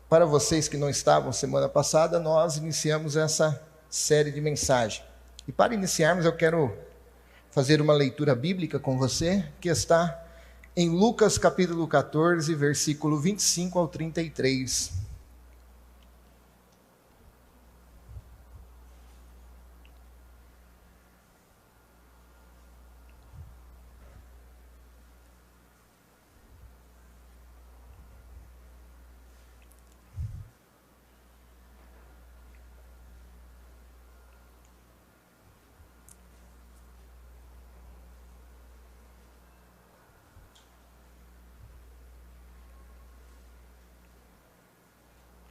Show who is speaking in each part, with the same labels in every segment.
Speaker 1: Para vocês que não estavam semana passada, nós iniciamos essa série de mensagem. E para iniciarmos, eu quero fazer uma leitura bíblica com você, que está em Lucas capítulo 14, versículo 25 ao 33.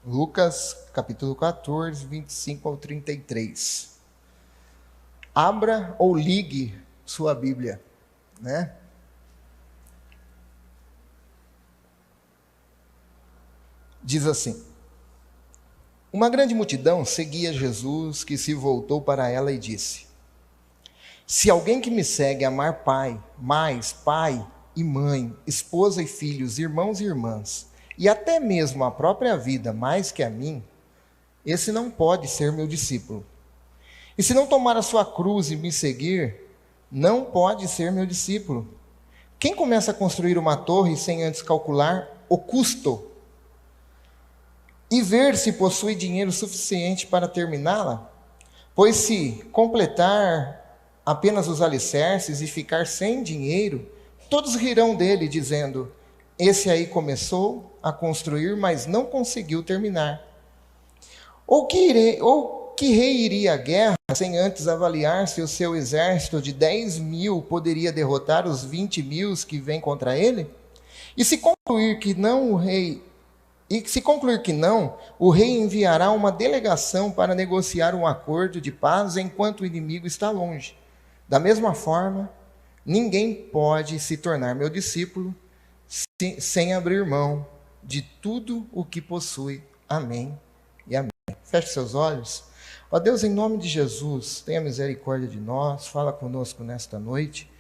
Speaker 1: Lucas, capítulo 14, 25 ao 33. Abra ou ligue sua Bíblia, né? Diz assim: Uma grande multidão seguia Jesus, que se voltou para ela e disse: Se alguém que me segue amar pai e mãe, esposa e filhos, irmãos e irmãs, e até mesmo a própria vida mais que a mim, esse não pode ser meu discípulo. E se não tomar a sua cruz e me seguir, não pode ser meu discípulo. Quem começa a construir uma torre sem antes calcular o custo e ver se possui dinheiro suficiente para terminá-la? Pois se completar apenas os alicerces e ficar sem dinheiro, todos rirão dele, dizendo: esse aí começou a construir, mas não conseguiu terminar. Ou que rei iria à guerra sem antes avaliar se o seu exército de 10.000 poderia derrotar os 20.000 que vêm contra ele? E se concluir que não, o rei enviará uma delegação para negociar um acordo de paz enquanto o inimigo está longe. Da mesma forma, ninguém pode se tornar meu discípulo sem abrir mão de tudo o que possui. Amém e amém. Feche seus olhos. Ó Deus, em nome de Jesus, tenha misericórdia de nós, fala conosco nesta noite,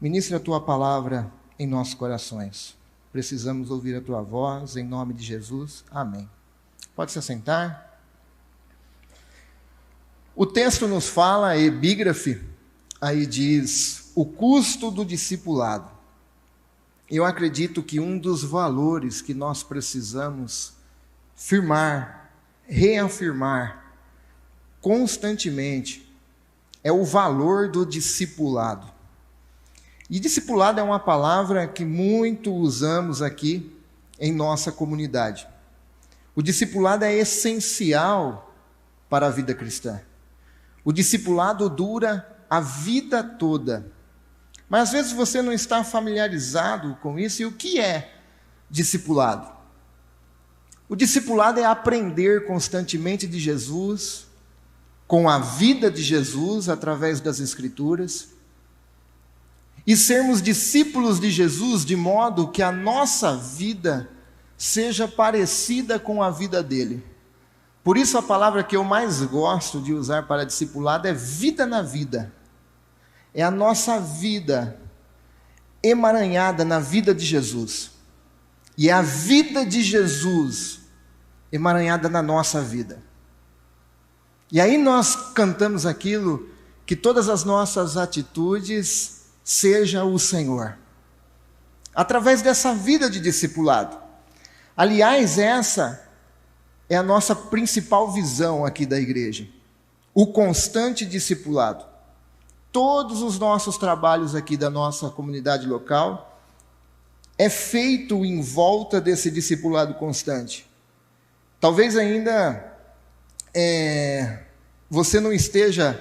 Speaker 1: ministre a Tua palavra em nossos corações. Precisamos ouvir a Tua voz, em nome de Jesus. Amém. Pode se assentar. O texto nos fala, a epígrafe, aí diz, o custo do discipulado. Eu acredito que um dos valores que nós precisamos firmar, reafirmar constantemente é o valor do discipulado. E discipulado é uma palavra que muito usamos aqui em nossa comunidade. O discipulado é essencial para a vida cristã. O discipulado dura a vida toda. Mas às vezes você não está familiarizado com isso. E o que é discipulado? O discipulado é aprender constantemente de Jesus, com a vida de Jesus, através das Escrituras, e sermos discípulos de Jesus de modo que a nossa vida seja parecida com a vida dele. Por isso a palavra que eu mais gosto de usar para discipulado é vida na vida. É a nossa vida emaranhada na vida de Jesus. E é a vida de Jesus emaranhada na nossa vida. E aí nós cantamos aquilo, que todas as nossas atitudes seja o Senhor. Através dessa vida de discipulado. Aliás, essa é a nossa principal visão aqui da igreja. O constante discipulado. Todos os nossos trabalhos aqui da nossa comunidade local é feito em volta desse discipulado constante. Talvez ainda você não esteja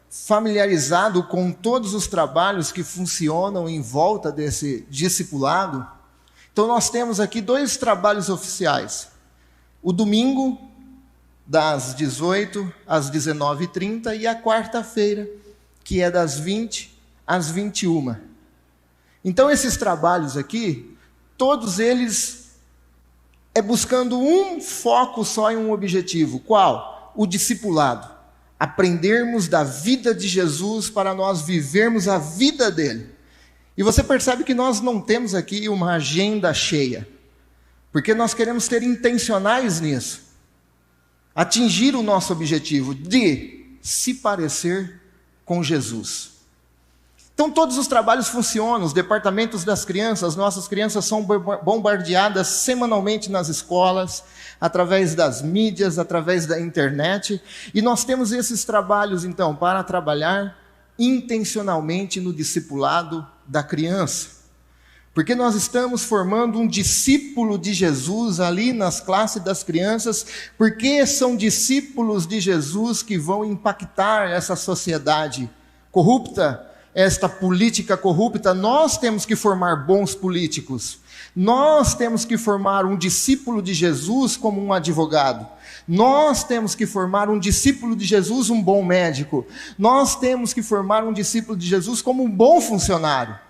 Speaker 1: familiarizado com todos os trabalhos que funcionam em volta desse discipulado. Então nós temos aqui 2 trabalhos oficiais. O domingo, das 18 às 19h30, e a quarta-feira, que é das 20 às 21. Então esses trabalhos aqui, todos eles buscando um foco só em um objetivo. Qual? O discipulado. Aprendermos da vida de Jesus para nós vivermos a vida dele. E você percebe que nós não temos aqui uma agenda cheia. Porque nós queremos ser intencionais nisso. Atingir o nosso objetivo de se parecer com Jesus. Então todos os trabalhos funcionam, os departamentos das crianças, nossas crianças são bombardeadas semanalmente nas escolas, através das mídias, através da internet, e nós temos esses trabalhos então para trabalhar intencionalmente no discipulado da criança. Porque nós estamos formando um discípulo de Jesus ali nas classes das crianças, porque são discípulos de Jesus que vão impactar essa sociedade corrupta, esta política corrupta. Nós temos que formar bons políticos. Nós temos que formar um discípulo de Jesus como um advogado. Nós temos que formar um discípulo de Jesus, um bom médico. Nós temos que formar um discípulo de Jesus como um bom funcionário.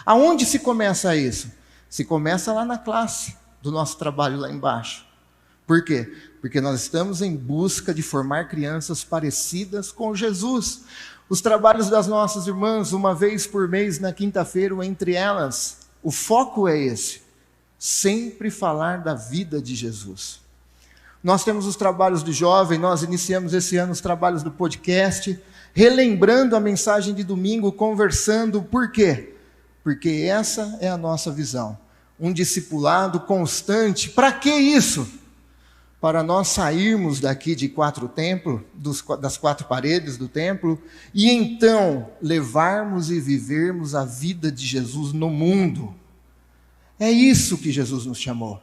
Speaker 1: Aonde se começa isso? Se começa lá na classe do nosso trabalho lá embaixo. Por quê? Porque nós estamos em busca de formar crianças parecidas com Jesus. Os trabalhos das nossas irmãs, uma vez por mês na quinta-feira, entre elas, o foco é esse. Sempre falar da vida de Jesus. Nós temos os trabalhos do jovem, nós iniciamos esse ano os trabalhos do podcast, relembrando a mensagem de domingo, conversando. Por quê? Porque essa é a nossa visão. Um discipulado constante. Para que isso? Para nós sairmos daqui de quatro templos, das quatro paredes do templo, e então levarmos e vivermos a vida de Jesus no mundo. É isso que Jesus nos chamou.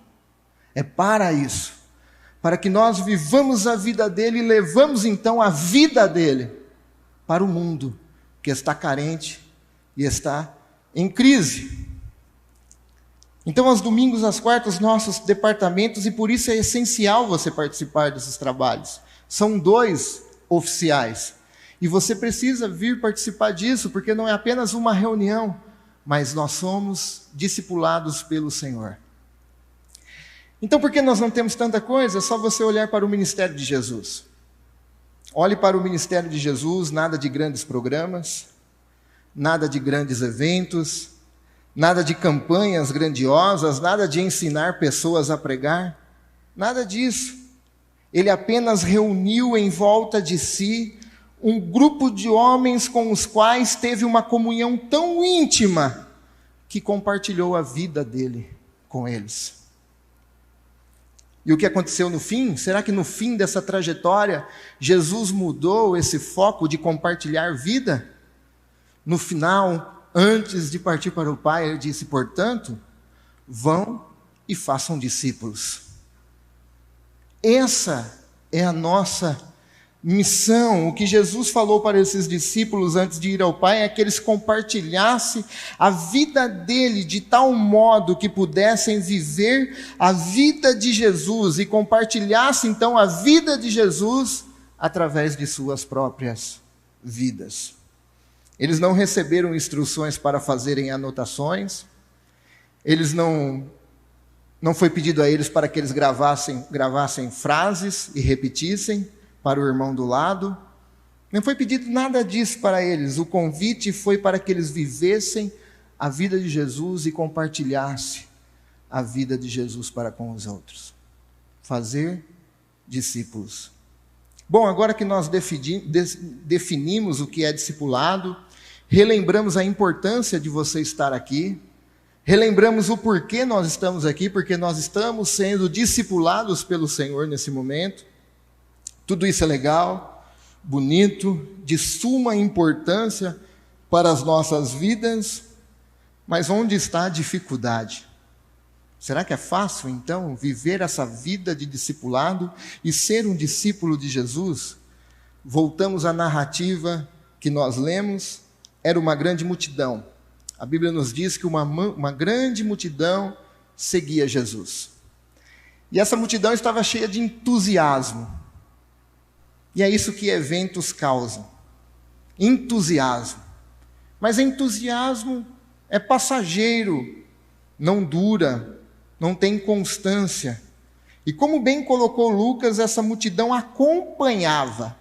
Speaker 1: É para isso. Para que nós vivamos a vida dele e levamos então a vida dele para o mundo que está carente e está em crise. Então, aos domingos, às quartas, nossos departamentos, e por isso é essencial você participar desses trabalhos. São 2 oficiais. E você precisa vir participar disso, porque não é apenas uma reunião, mas nós somos discipulados pelo Senhor. Então, por que nós não temos tanta coisa? É só você olhar para o ministério de Jesus. Olhe para o ministério de Jesus, nada de grandes programas, nada de grandes eventos, nada de campanhas grandiosas, nada de ensinar pessoas a pregar, nada disso. Ele apenas reuniu em volta de si um grupo de homens com os quais teve uma comunhão tão íntima que compartilhou a vida dele com eles. E o que aconteceu no fim? Será que no fim dessa trajetória Jesus mudou esse foco de compartilhar vida? No final, antes de partir para o Pai, ele disse, portanto, vão e façam discípulos. Essa é a nossa missão. O que Jesus falou para esses discípulos antes de ir ao Pai é que eles compartilhassem a vida dele de tal modo que pudessem viver a vida de Jesus e compartilhassem então a vida de Jesus através de suas próprias vidas. Eles não receberam instruções para fazerem anotações, não foi pedido a eles para que eles gravassem frases e repetissem para o irmão do lado, não foi pedido nada disso para eles. O convite foi para que eles vivessem a vida de Jesus e compartilhassem a vida de Jesus para com os outros. Fazer discípulos. Bom, agora que nós definimos o que é discipulado, relembramos a importância de você estar aqui, relembramos o porquê nós estamos aqui, porque nós estamos sendo discipulados pelo Senhor nesse momento. Tudo isso é legal, bonito, de suma importância para as nossas vidas, mas onde está a dificuldade? Será que é fácil, então, viver essa vida de discipulado e ser um discípulo de Jesus? Voltamos à narrativa que nós lemos, era uma grande multidão. A Bíblia nos diz que uma grande multidão seguia Jesus. E essa multidão estava cheia de entusiasmo. E é isso que eventos causam. Entusiasmo. Mas entusiasmo é passageiro, não dura, não tem constância. E como bem colocou Lucas, essa multidão acompanhava.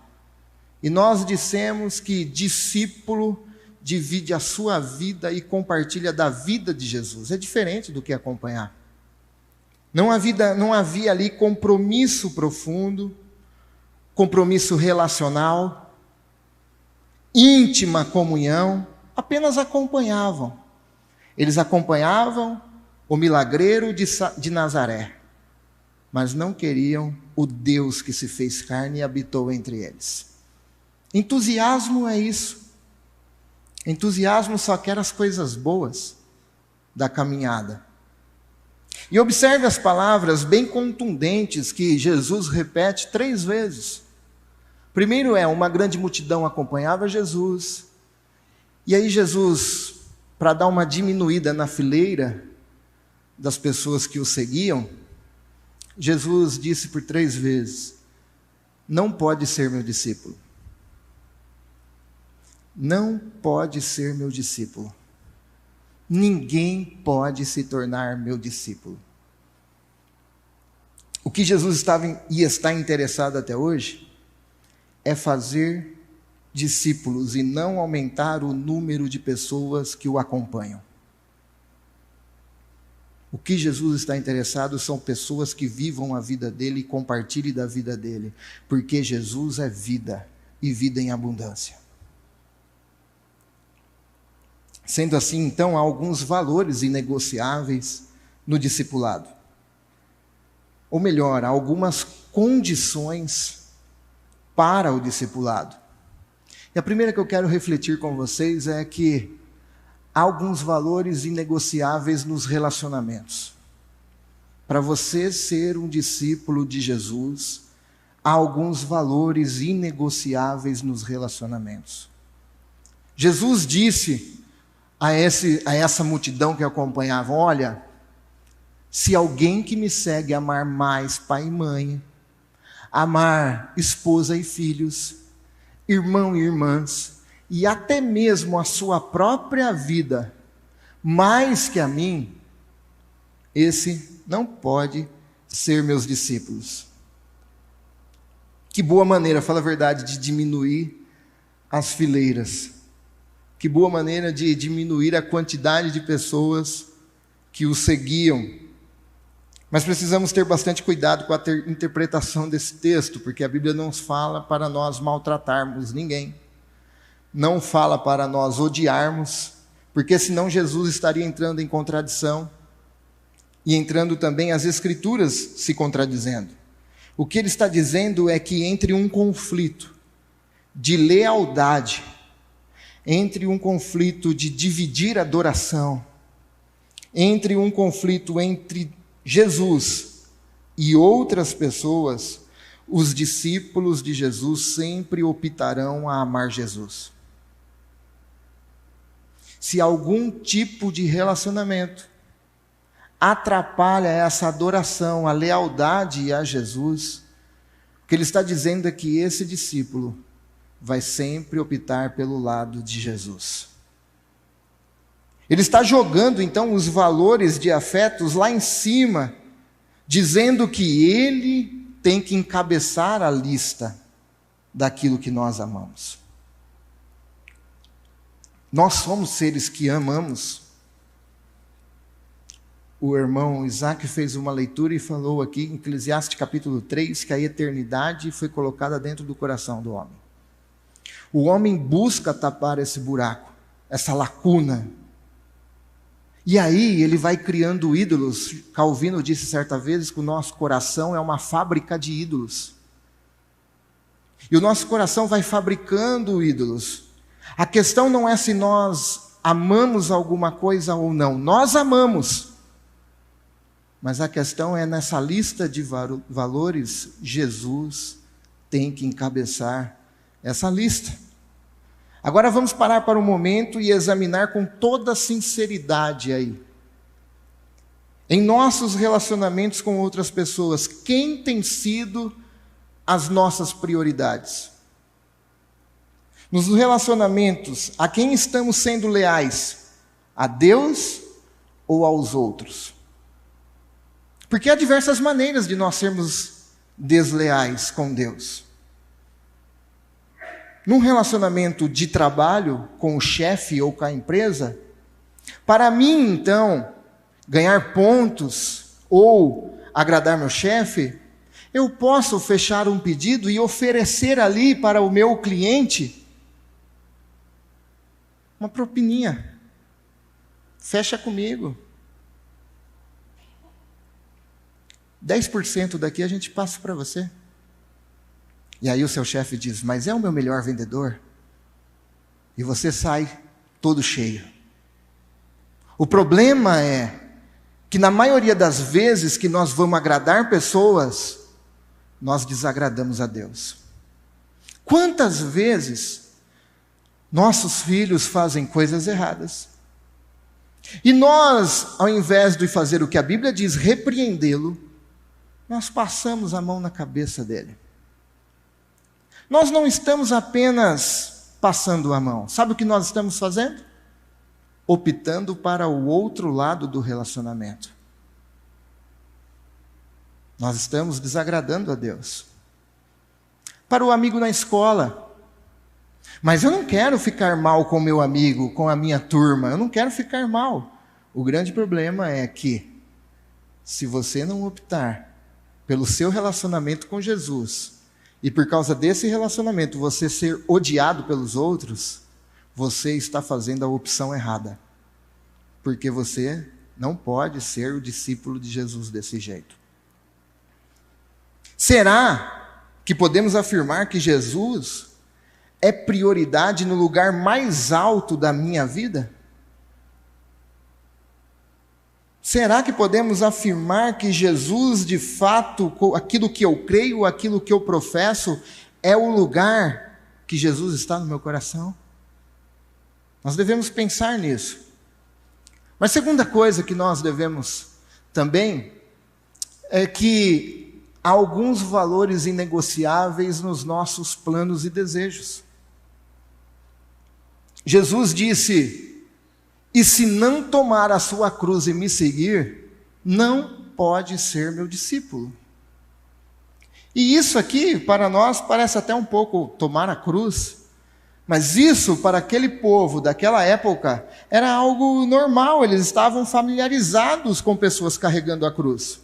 Speaker 1: E nós dissemos que discípulo divide a sua vida e compartilha da vida de Jesus. É diferente do que acompanhar. Não havia ali compromisso profundo, compromisso relacional, íntima comunhão, apenas acompanhavam. Eles acompanhavam o milagreiro de Nazaré, mas não queriam o Deus que se fez carne e habitou entre eles. Entusiasmo é isso. Entusiasmo só quer as coisas boas da caminhada. E observe as palavras bem contundentes que Jesus repete 3 vezes. Primeiro uma grande multidão acompanhava Jesus. E aí Jesus, para dar uma diminuída na fileira das pessoas que o seguiam, Jesus disse por 3 vezes: não pode ser meu discípulo. Não pode ser meu discípulo. Ninguém pode se tornar meu discípulo. O que Jesus estava e está interessado até hoje é fazer discípulos e não aumentar o número de pessoas que o acompanham. O que Jesus está interessado são pessoas que vivam a vida dele e compartilhem da vida dele, porque Jesus é vida e vida em abundância. Sendo assim, então, há alguns valores inegociáveis no discipulado. Ou melhor, há algumas condições para o discipulado. E a primeira que eu quero refletir com vocês é que há alguns valores inegociáveis nos relacionamentos. Para você ser um discípulo de Jesus, há alguns valores inegociáveis nos relacionamentos. Jesus disse a essa multidão que acompanhava: olha, se alguém que me segue amar mais pai e mãe, amar esposa e filhos, irmão e irmãs, e até mesmo a sua própria vida, mais que a mim, esse não pode ser meus discípulos. Que boa maneira, fala a verdade, de diminuir as fileiras. Que boa maneira de diminuir a quantidade de pessoas que o seguiam. Mas precisamos ter bastante cuidado com a interpretação desse texto, porque a Bíblia não fala para nós maltratarmos ninguém. Não fala para nós odiarmos, porque senão Jesus estaria entrando em contradição e entrando também as Escrituras se contradizendo. O que ele está dizendo é que entre um conflito de lealdade, entre um conflito de dividir a adoração, entre um conflito entre Jesus e outras pessoas, os discípulos de Jesus sempre optarão a amar Jesus. Se algum tipo de relacionamento atrapalha essa adoração, a lealdade a Jesus, o que ele está dizendo é que esse discípulo vai sempre optar pelo lado de Jesus. Ele está jogando então os valores de afetos lá em cima, dizendo que ele tem que encabeçar a lista daquilo que nós amamos. Nós somos seres que amamos. O irmão Isaac fez uma leitura e falou aqui em Eclesiastes capítulo 3 que a eternidade foi colocada dentro do coração do homem. O homem busca tapar esse buraco, essa lacuna. E aí ele vai criando ídolos. Calvino disse certa vez que o nosso coração é uma fábrica de ídolos. E o nosso coração vai fabricando ídolos. A questão não é se nós amamos alguma coisa ou não. Nós amamos. Mas a questão é, nessa lista de valores, Jesus tem que encabeçar essa lista. Agora vamos parar para um momento e examinar com toda sinceridade aí. Em nossos relacionamentos com outras pessoas, quem tem sido as nossas prioridades? Nos relacionamentos, a quem estamos sendo leais? A Deus ou aos outros? Porque há diversas maneiras de nós sermos desleais com Deus. Num relacionamento de trabalho com o chefe ou com a empresa, para mim, então, ganhar pontos ou agradar meu chefe, eu posso fechar um pedido e oferecer ali para o meu cliente uma propininha. Fecha comigo. 10% daqui a gente passa para você. E aí o seu chefe diz, mas é o meu melhor vendedor. E você sai todo cheio. O problema é que na maioria das vezes que nós vamos agradar pessoas, nós desagradamos a Deus. Quantas vezes nossos filhos fazem coisas erradas? E nós, ao invés de fazer o que a Bíblia diz, repreendê-lo, nós passamos a mão na cabeça dele. Nós não estamos apenas passando a mão. Sabe o que nós estamos fazendo? Optando para o outro lado do relacionamento. Nós estamos desagradando a Deus. Para o amigo na escola. Mas eu não quero ficar mal com meu amigo, com a minha turma. Eu não quero ficar mal. O grande problema é que, se você não optar pelo seu relacionamento com Jesus, e por causa desse relacionamento você ser odiado pelos outros, você está fazendo a opção errada. Porque você não pode ser o discípulo de Jesus desse jeito. Será que podemos afirmar que Jesus é prioridade no lugar mais alto da minha vida? Será que podemos afirmar que Jesus, de fato, aquilo que eu creio, aquilo que eu professo, é o lugar que Jesus está no meu coração? Nós devemos pensar nisso. Mas a segunda coisa que nós devemos também é que há alguns valores inegociáveis nos nossos planos e desejos. Jesus disse: e se não tomar a sua cruz e me seguir, não pode ser meu discípulo. E isso aqui, para nós, parece até um pouco tomar a cruz. Mas isso, para aquele povo daquela época, era algo normal. Eles estavam familiarizados com pessoas carregando a cruz.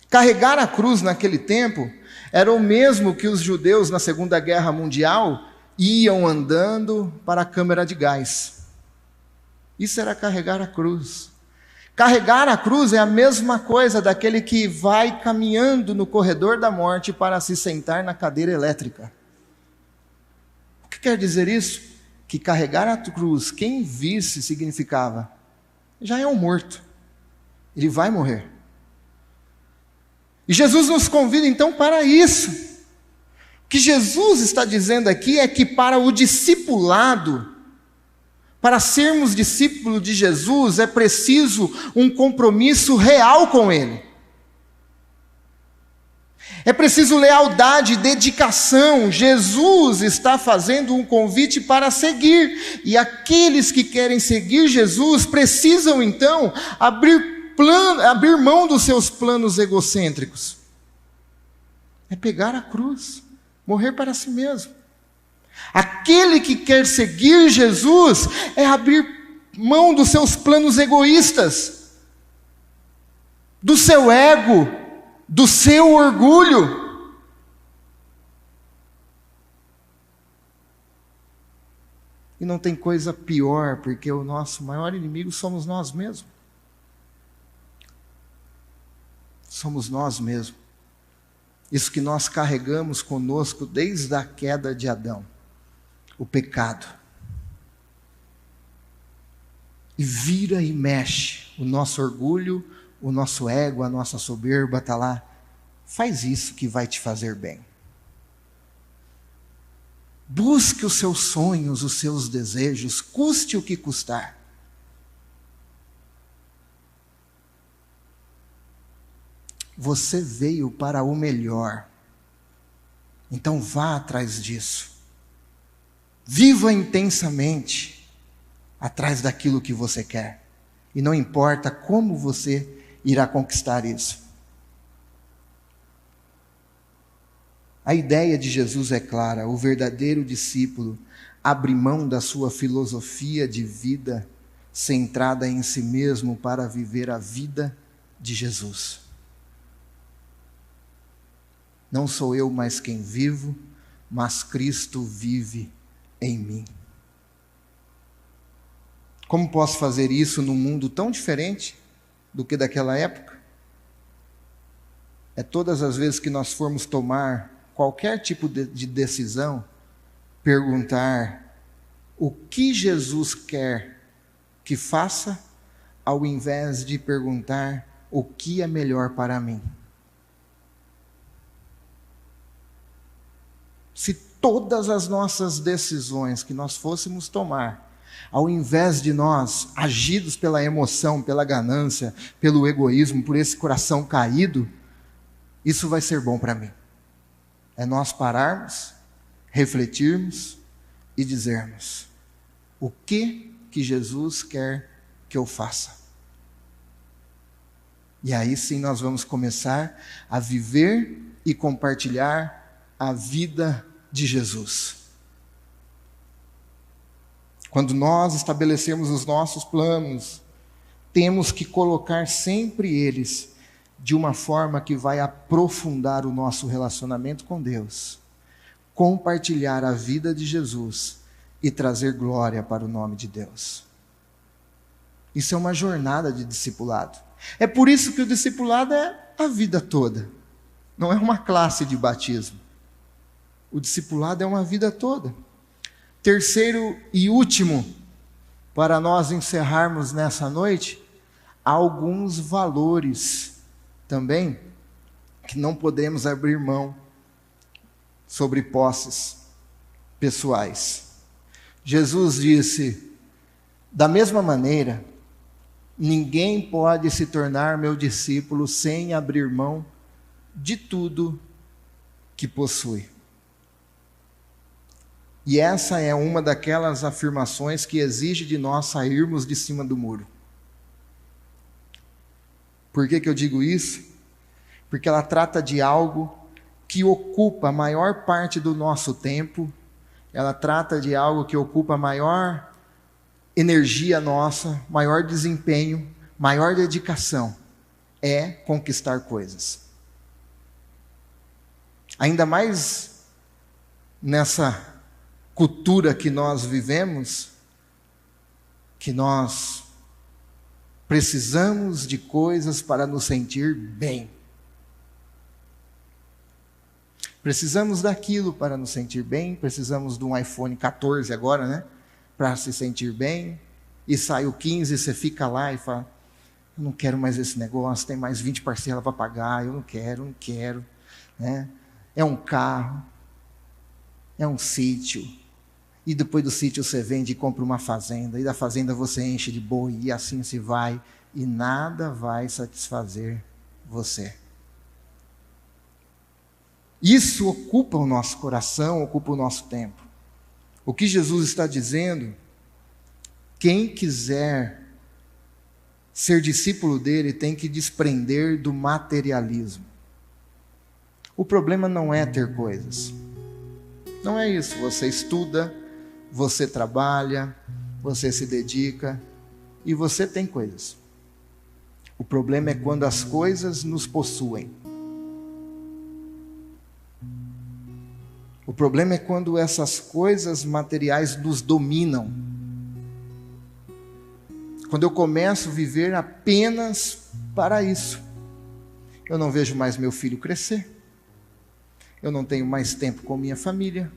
Speaker 1: Carregar a cruz naquele tempo era o mesmo que os judeus na Segunda Guerra Mundial iam andando para a câmara de gás. Isso era carregar a cruz. Carregar a cruz é a mesma coisa daquele que vai caminhando no corredor da morte para se sentar na cadeira elétrica. O que quer dizer isso? Que carregar a cruz, quem visse, significava: já é um morto, ele vai morrer. E Jesus nos convida então para isso. O que Jesus está dizendo aqui é que para o discipulado, para sermos discípulos de Jesus, é preciso um compromisso real com Ele. É preciso lealdade e dedicação. Jesus está fazendo um convite para seguir. E aqueles que querem seguir Jesus precisam então abrir mão dos seus planos egocêntricos. É pegar a cruz, morrer para si mesmo. Aquele que quer seguir Jesus é abrir mão dos seus planos egoístas, do seu ego, do seu orgulho. E não tem coisa pior, porque o nosso maior inimigo somos nós mesmos. Somos nós mesmos. Isso que nós carregamos conosco desde a queda de Adão. O pecado. E vira e mexe. O nosso orgulho, o nosso ego, a nossa soberba está lá. Faz isso que vai te fazer bem. Busque os seus sonhos, os seus desejos, custe o que custar. Você veio para o melhor. Então vá atrás disso. Viva intensamente atrás daquilo que você quer. E não importa como você irá conquistar isso. A ideia de Jesus é clara. O verdadeiro discípulo abre mão da sua filosofia de vida centrada em si mesmo para viver a vida de Jesus. Não sou eu mais quem vivo, mas Cristo vive em mim. Como posso fazer isso num mundo tão diferente do que daquela época? É todas as vezes que nós formos tomar qualquer tipo de decisão, perguntar o que Jesus quer que faça, ao invés de perguntar o que é melhor para mim. Se todas as nossas decisões que nós fôssemos tomar, ao invés de nós, agidos pela emoção, pela ganância, pelo egoísmo, por esse coração caído, isso vai ser bom para mim. É nós pararmos, refletirmos e dizermos: o que Jesus quer que eu faça? E aí sim nós vamos começar a viver e compartilhar a vida de Jesus. Quando nós estabelecemos os nossos planos, temos que colocar sempre eles de uma forma que vai aprofundar o nosso relacionamento com Deus, compartilhar a vida de Jesus e trazer glória para o nome de Deus. Isso é uma jornada de discipulado. É por isso que o discipulado é a vida toda, não é uma classe de batismo. O discipulado é uma vida toda. Terceiro e último, para nós encerrarmos nessa noite, há alguns valores também que não podemos abrir mão sobre posses pessoais. Jesus disse: da mesma maneira, ninguém pode se tornar meu discípulo sem abrir mão de tudo que possui. E essa é uma daquelas afirmações que exige de nós sairmos de cima do muro. Por que eu digo isso? Porque ela trata de algo que ocupa a maior parte do nosso tempo, ela trata de algo que ocupa a maior energia nossa, maior desempenho, maior dedicação, é conquistar coisas. Ainda mais nessa cultura que nós vivemos, que nós precisamos de coisas para nos sentir bem. Precisamos daquilo para nos sentir bem, precisamos de um iPhone 14 agora, né? Para se sentir bem, e sai o 15 e você fica lá e fala: eu não quero mais esse negócio, tem mais 20 parcelas para pagar, eu não quero, né? É um carro, é um sítio, e depois do sítio você vende e compra uma fazenda, e da fazenda você enche de boi, e assim se vai, e nada vai satisfazer você. Isso ocupa o nosso coração, ocupa o nosso tempo. O que Jesus está dizendo: quem quiser ser discípulo dele tem que desprender do materialismo. O problema não é ter coisas. Não é isso. Você estuda, você trabalha, você se dedica e você tem coisas. O problema é quando as coisas nos possuem. O problema é quando essas coisas materiais nos dominam. Quando eu começo a viver apenas para isso. Eu não vejo mais meu filho crescer. Eu não tenho mais tempo com minha família.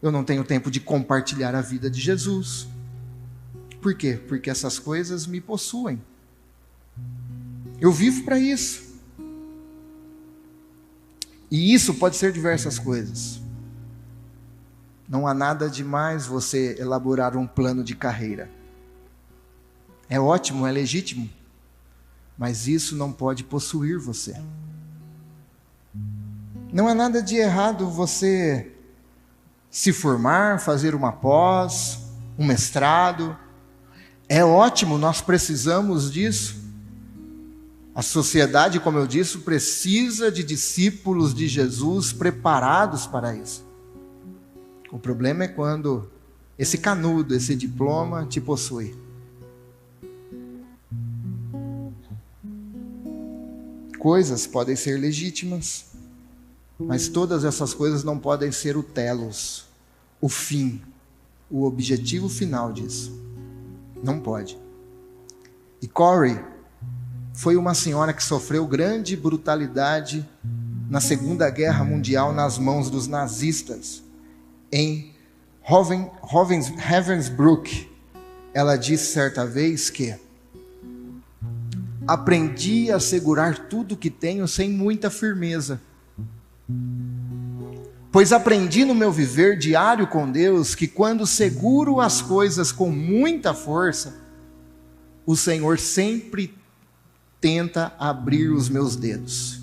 Speaker 1: Eu não tenho tempo de compartilhar a vida de Jesus. Por quê? Porque essas coisas me possuem. Eu vivo para isso. E isso pode ser diversas coisas. Não há nada demais você elaborar um plano de carreira. É ótimo, é legítimo, mas isso não pode possuir você. Não há nada de errado você se formar, fazer uma pós, um mestrado. É ótimo, nós precisamos disso. A sociedade, como eu disse, precisa de discípulos de Jesus preparados para isso. O problema é quando esse canudo, esse diploma te possui. Coisas podem ser legítimas, Mas todas essas coisas não podem ser o telos, o fim, o objetivo final disso. Não pode. E Corrie foi uma senhora que sofreu grande brutalidade na Segunda Guerra Mundial nas mãos dos nazistas. Em Ravensbrück, ela disse certa vez que aprendi a segurar tudo que tenho sem muita firmeza, pois aprendi no meu viver diário com Deus que quando seguro as coisas com muita força, o Senhor sempre tenta abrir os meus dedos.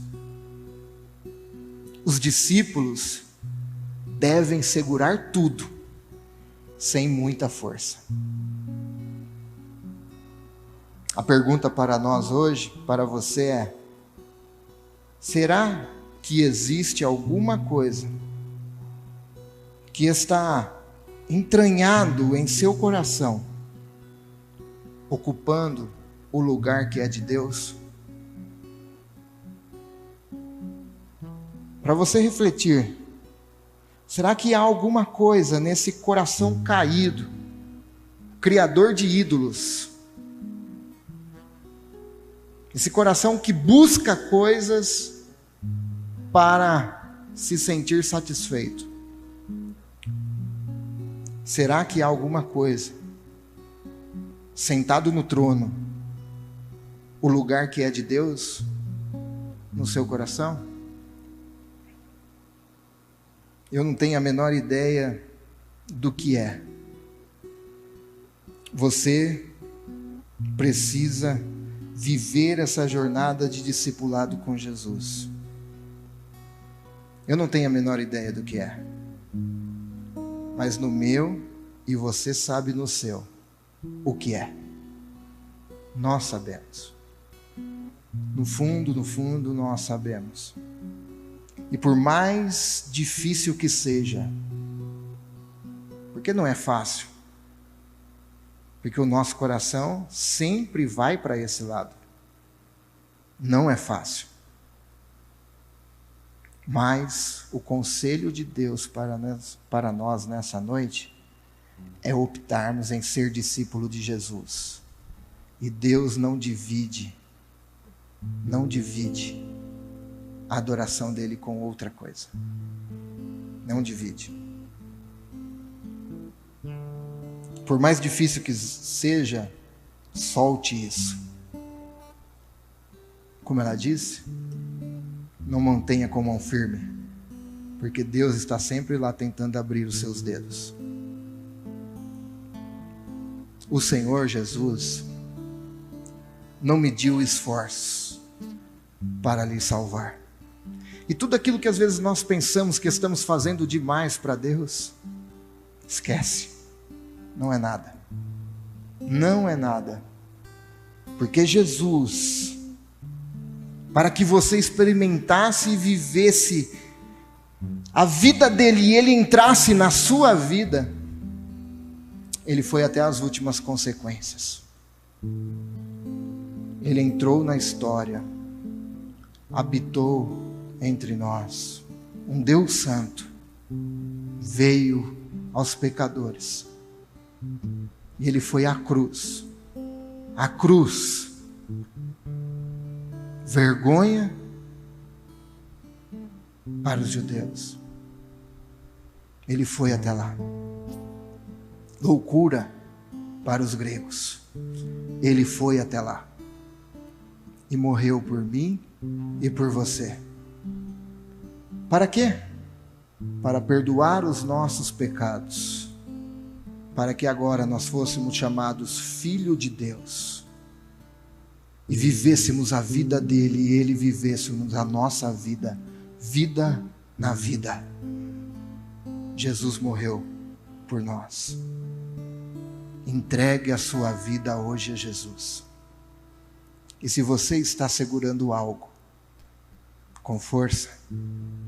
Speaker 1: Os discípulos devem segurar tudo sem muita força. A pergunta para nós hoje, para você é: será que existe alguma coisa que está entranhado em seu coração, ocupando o lugar que é de Deus? Para você refletir, será que há alguma coisa nesse coração caído, criador de ídolos, esse coração que busca coisas para se sentir satisfeito? Será que há alguma coisa sentado no trono, o lugar que é de Deus, no seu coração? Eu não tenho a menor ideia do que é. Você precisa viver essa jornada de discipulado com Jesus. Eu não tenho a menor ideia do que é. Mas no meu, e você sabe no seu, o que é. Nós sabemos. No fundo, nós sabemos. E por mais difícil que seja, porque não é fácil, porque o nosso coração sempre vai para esse lado. Não é fácil. Mas o conselho de Deus para nós nessa noite é optarmos em ser discípulo de Jesus. E Deus não divide a adoração dele com outra coisa. Não divide. Por mais difícil que seja, solte isso. Como ela disse, não mantenha com mão firme, porque Deus está sempre lá tentando abrir os seus dedos. O Senhor Jesus não mediu esforços para lhe salvar. E tudo aquilo que às vezes nós pensamos que estamos fazendo demais para Deus, esquece. Não é nada. Não é nada. Porque Jesus, para que você experimentasse e vivesse a vida dele e ele entrasse na sua vida, ele foi até as últimas consequências. Ele entrou na história, habitou entre nós. Um Deus santo veio aos pecadores. E ele foi à cruz. A cruz, vergonha para os judeus. Ele foi até lá. Loucura para os gregos. Ele foi até lá. E morreu por mim e por você. Para quê? Para perdoar os nossos pecados. Para que agora nós fôssemos chamados filho de Deus. E vivêssemos a vida dele e ele vivêssemos a nossa vida. Vida na vida. Jesus morreu por nós. Entregue a sua vida hoje a Jesus. E se você está segurando algo, com força,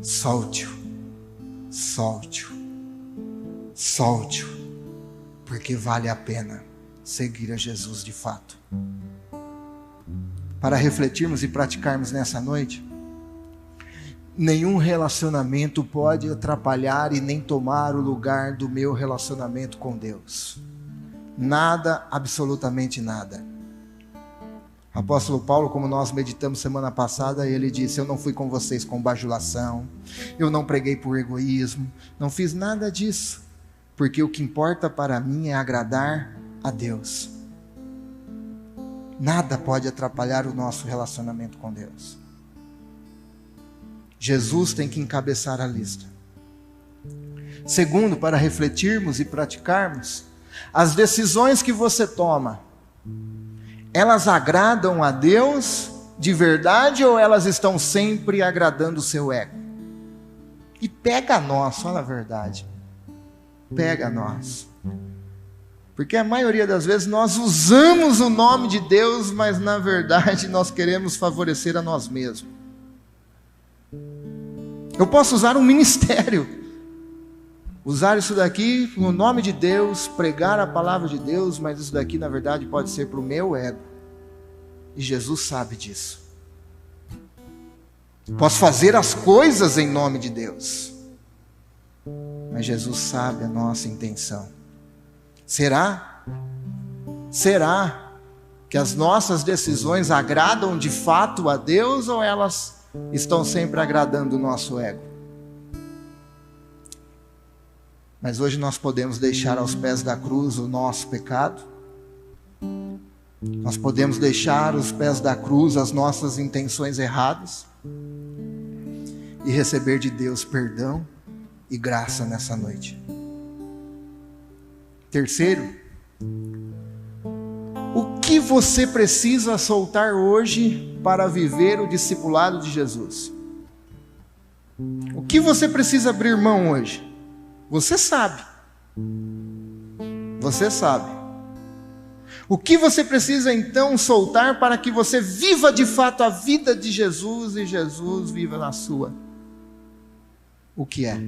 Speaker 1: solte-o, solte-o, solte-o, porque vale a pena seguir a Jesus de fato. Para refletirmos e praticarmos nessa noite, nenhum relacionamento pode atrapalhar e nem tomar o lugar do meu relacionamento com Deus. Nada, absolutamente nada. O apóstolo Paulo, como nós meditamos semana passada, ele disse: eu não fui com vocês com bajulação, eu não preguei por egoísmo, não fiz nada disso, porque o que importa para mim é agradar a Deus. Nada pode atrapalhar o nosso relacionamento com Deus. Jesus tem que encabeçar a lista. Segundo, para refletirmos e praticarmos, as decisões que você toma, elas agradam a Deus de verdade ou elas estão sempre agradando o seu ego? E pega a nós, fala a verdade. Pega a nós. Porque a maioria das vezes nós usamos o nome de Deus, mas na verdade nós queremos favorecer a nós mesmos. Eu posso usar um ministério, usar isso daqui no nome de Deus, pregar a palavra de Deus, mas isso daqui na verdade pode ser para o meu ego. E Jesus sabe disso. Posso fazer as coisas em nome de Deus, mas Jesus sabe a nossa intenção. Será que as nossas decisões agradam de fato a Deus ou elas estão sempre agradando o nosso ego? Mas hoje nós podemos deixar aos pés da cruz o nosso pecado. Nós podemos deixar aos pés da cruz as nossas intenções erradas e receber de Deus perdão e graça nessa noite. Terceiro, o que você precisa soltar hoje para viver o discipulado de Jesus? O que você precisa abrir mão hoje? Você sabe. Você sabe. O que você precisa então soltar para que você viva de fato a vida de Jesus e Jesus viva na sua? O que é?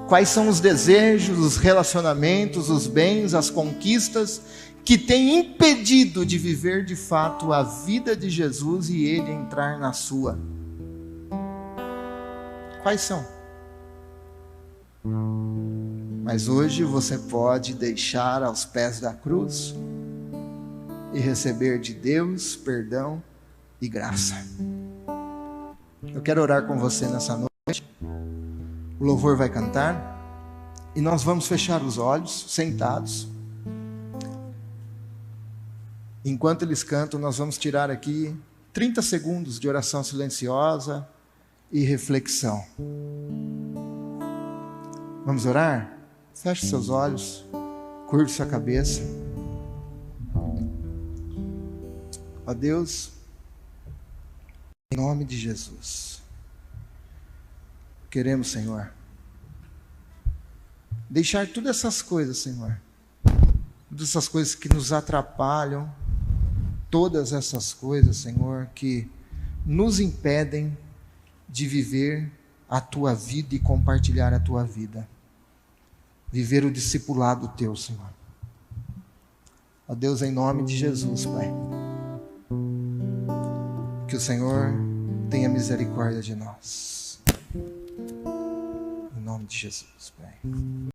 Speaker 1: Quais são os desejos, os relacionamentos, os bens, as conquistas que têm impedido de viver de fato a vida de Jesus e Ele entrar na sua? Quais são? Mas hoje você pode deixar aos pés da cruz e receber de Deus perdão e graça. Eu quero orar com você nessa noite. O louvor vai cantar e nós vamos fechar os olhos, sentados. Enquanto eles cantam, nós vamos tirar aqui 30 segundos de oração silenciosa e reflexão. Vamos orar? Feche seus olhos, curve sua cabeça. Ó Deus, em nome de Jesus, queremos, Senhor, deixar todas essas coisas, Senhor, todas essas coisas que nos atrapalham, todas essas coisas, Senhor, que nos impedem de viver a Tua vida e compartilhar a Tua vida. Viver o discipulado Teu, Senhor. Ó Deus, em nome de Jesus, Pai, que o Senhor tenha misericórdia de nós. Em nome de Jesus, Pai.